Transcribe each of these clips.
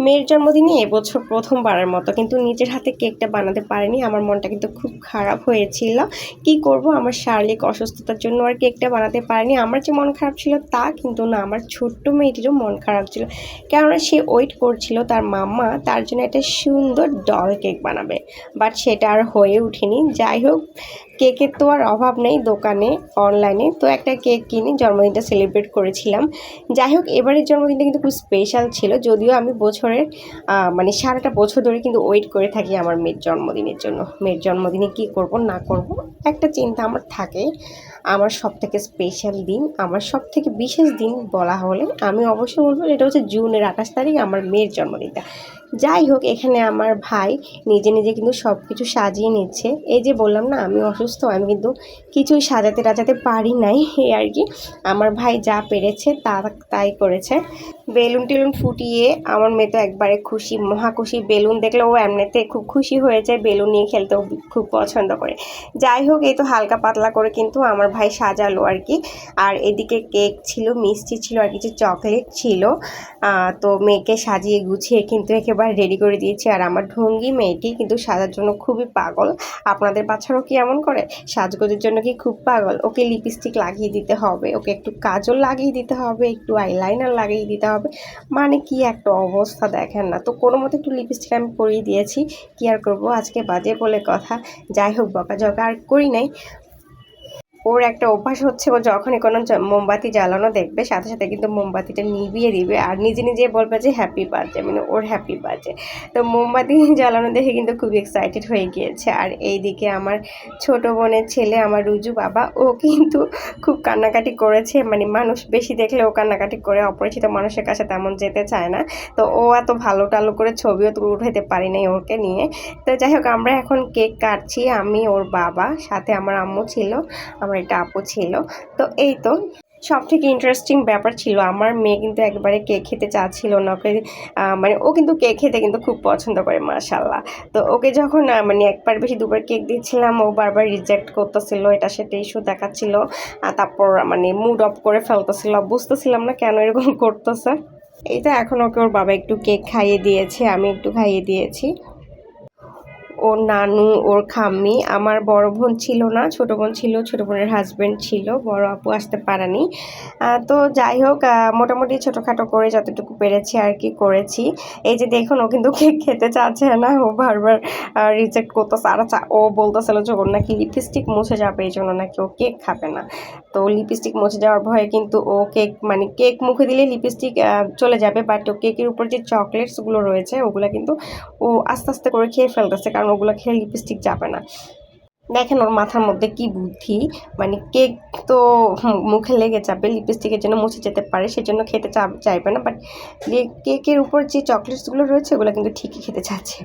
মেয়ের জন্মদিনে এবছর প্রথমবারের মতো কিন্তু নিজের হাতে কেকটা বানাতে পারিনি। আমার মনটা কিন্তু খুব খারাপ হয়েছিল। কি করব, আমার শারীরিক অসুস্থতার জন্য আর কেকটা বানাতে পারিনি। আমার যে মন খারাপ ছিল তা কিন্তু না, আমার ছোট্ট মেয়েটিরও মন খারাপ ছিল, কেননা সে ওয়েট করছিল তার মাম্মা তার জন্য একটা সুন্দর ডল কেক বানাবে, বাট সেটা আর হয়ে ওঠেনি। যাই হোক, কেকের তো আর অভাব নেই দোকানে অনলাইনে, তো একটা কেক কিনে জন্মদিনটা সেলিব্রেট করেছিলাম। যাই হোক, এবারের জন্মদিনটা কিন্তু খুব স্পেশাল ছিল, যদিও আমি বছরের মানে সারাটা বছর ধরে কিন্তু ওয়েট করে থাকি আমার মেয়ের জন্মদিনের জন্য। মেয়ের জন্মদিনে কি করব না করব একটা চিন্তা আমার থাকে। আমার সবথেকে স্পেশাল দিন, আমার সবথেকে বিশেষ দিন বলা হলে আমি অবশ্যই বলবো এটা হচ্ছে জুনের 28 তারিখ, আমার মেয়ের জন্মদিনটা। যাই হোক, এখানে আমার ভাই নিজে নিজে কিন্তু সব কিছু সাজিয়ে নিচ্ছে। এই যে বললাম না আমি অসুস্থ, আমি কিন্তু কিছুই সাজাতে টাজাতে পারি নাই, এই আর কি। আমার ভাই যা পেরেছে তাই করেছে। বেলুন টেলুন ফুটিয়ে আমার মেয়ে তো একবারে খুশি, মহাখুশি। বেলুন দেখলে ও এমনিতে খুব খুশি হয়ে যায়, বেলুন নিয়ে খেলতেও খুব পছন্দ করে। যাই হোক, এই তো হালকা পাতলা করে কিন্তু আমার ভাই সাজালো আর কি। আর এদিকে কেক ছিল, মিষ্টি ছিল, আর কিছু চকলেট ছিল। তো মেয়েকে সাজিয়ে গুছিয়ে কিন্তু একেবারে রেডি করে দিয়েছি। আর আমার ঢঙ্গি মেয়েটি কিন্তু সাজার জন্য খুবই পাগল। আপনাদের বাচ্চারাও কি এমন করে? সাজগোজের জন্য কি খুব পাগল? ওকে লিপস্টিক লাগিয়ে দিতে হবে, ওকে একটু কাজল লাগিয়ে দিতে হবে, একটু আইলাইনার লাগিয়ে দিতে হবে, মানে কি একটা অবস্থা দেখেন না। তো কোনো মতো একটু লিপস্টিক আমি পরিয়ে দিয়েছি, কি আর করবো, আজকে বাজে বলে কথা। যাই হোক, বকাঝকা আর করি নাই। ওর একটা অভ্যাস হচ্ছে, ও যখনই কোনো মোমবাতি জ্বালানো দেখবে সাথে সাথে কিন্তু মোমবাতিটা নিভিয়ে দিবে আর নিজে নিজে বলবে যে হ্যাপি বার্থডে, মানে ওর হ্যাপি বার্থডে। তো মোমবাতি জ্বালানো দেখে কিন্তু খুব এক্সাইটেড হয়ে গিয়েছে। আর এইদিকে আমার ছোট বোনের ছেলে, আমার রুজু বাবা, ও কিন্তু খুব কান্নাকাটি করেছে। মানে মানুষ বেশি দেখলে ও কান্নাকাটি করে, অপরিচিত মানুষের কাছে তেমন যেতে চায় না। তো ও এত ভালো টালো করে ছবিও তো উঠাইতে পারি নাই ওকে নিয়ে। তো যাই হোক, আমরা এখন কেক কাটছি, আমি, ওর বাবা, সাথে আমার আম্মু ছিল, আমার একটা আপু ছিল। তো এই তো সব থেকে ইন্টারেস্টিং ব্যাপার ছিল, আমার মেয়ে কিন্তু একবারে কেক খেতে চাচ্ছিল না। ওকে মানে ও কিন্তু কেক খেতে কিন্তু খুব পছন্দ করে মাশাল্লাহ। তো ওকে যখন মানে একবার বেশি দুবার কেক দিচ্ছিলাম, ও বারবার রিজেক্ট করতেছিল, এটা সেটা ইস্যু দেখাচ্ছিল। তারপর মানে মুড অফ করে ফেলতেছিল, বুঝতেছিলাম না কেন এরকম করতেছে। এই তো এখন ওকে ওর বাবা একটু কেক খাইয়ে দিয়েছে, আমি একটু খাইয়ে দিয়েছি। ওর নানু, ওর খাম্মি, আমার বড় বোন ছিল না, ছোট বোন ছিল, ছোট বোনের হাজব্যান্ড ছিল, বড় আপু আসতে পারেনি। তো যাই হোক, মোটামুটি ছোটোখাটো করে যতটুকু পেরেছি আর কি করেছি। এই যে দেখুন, ও কিন্তু কেক খেতে চাচ্ছে না, ও বারবার রিজেক্ট করতেছে। আর ও বলতেছিল যে ওর নাকি লিপস্টিক মুছে যাবে, এই জন্য নাকি ও কেক খাবে না। তো লিপস্টিক মুছে যাওয়ার ভয়ে কিন্তু ও কেক, মানে কেক মুখে দিলে লিপস্টিক চলে যাবে, বাট ও কেকের উপর যে চকলেটসগুলো রয়েছে ওগুলো কিন্তু ও আস্তে আস্তে করে খেয়ে ফেলতেছে, কারণ ওগুলো খেয়ে লিপস্টিক যাবে না। দেখেন ওর মাথার মধ্যে কি বুদ্ধি, মানে কেক তো মুখে লেগে যাবে, লিপস্টিকের জন্য মুছে যেতে পারে, সেজন্য খেতে চাইবে না, বাট কেকের উপর যে চকলেটসগুলো রয়েছে ওগুলো কিন্তু ঠিকই খেতে চাচ্ছে।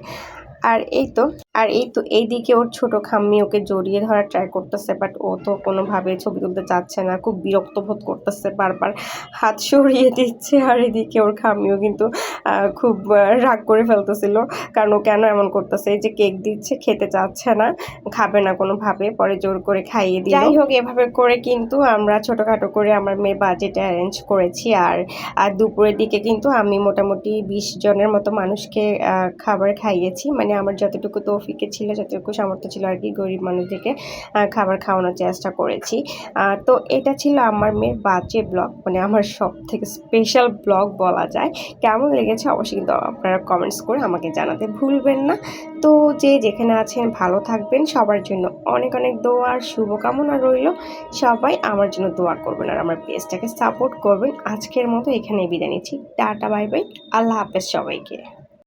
আর এই তো এইদিকে ওর ছোট খাম্মি ওকে জড়িয়ে ধরার ট্রাই করতেছে, বাট ও তো কোনোভাবে ছবি তুলতে চাচ্ছে না, খুব বিরক্ত বোধ করতেছে, বারবার হাত সরিয়ে দিচ্ছে। আর এদিকে ওর খাম্মিও কিন্তু খুব রাগ করে ফেলতেছিল, কারণ ও কেন এমন করতেছে। এই যে কেক দিচ্ছে, খেতে চাচ্ছে না, খাবে না কোনোভাবে, পরে জোর করে খাইয়ে দিল। যাই হোক, এভাবে করে কিন্তু আমরা ছোটোখাটো করে আমার মেয়ের বাজেটে অ্যারেঞ্জ করেছি। আর দুপুরের দিকে কিন্তু আমি মোটামুটি 20 জনের মতো মানুষকে খাবার খাইয়েছি, মানে আমার যতটুকু তৌফিকে ছিল, যতটুকু সামর্থ্য ছিল আর কি, গরিব মানুষদেরকে খাবার খাওয়ানোর চেষ্টা করেছি। তো এটা ছিল আমার মেয়ের বার্থডে ব্লগ, মানে আমার সব থেকে স্পেশাল ব্লগ বলা যায়। কেমন লেগেছে অবশ্যই কিন্তু আপনারা কমেন্টস করে আমাকে জানাতে ভুলবেন না। তো যে যেখানে আছেন ভালো থাকবেন, সবার জন্য অনেক অনেক দোয়া আর শুভকামনা রইল। সবাই আমার জন্য দোয়া করবেন আর আমার পেজটাকে সাপোর্ট করবেন। আজকের মতো এখানে বিদায় নিচ্ছি, টাটা বাই বাই, আল্লাহ হাফেজ সবাইকে।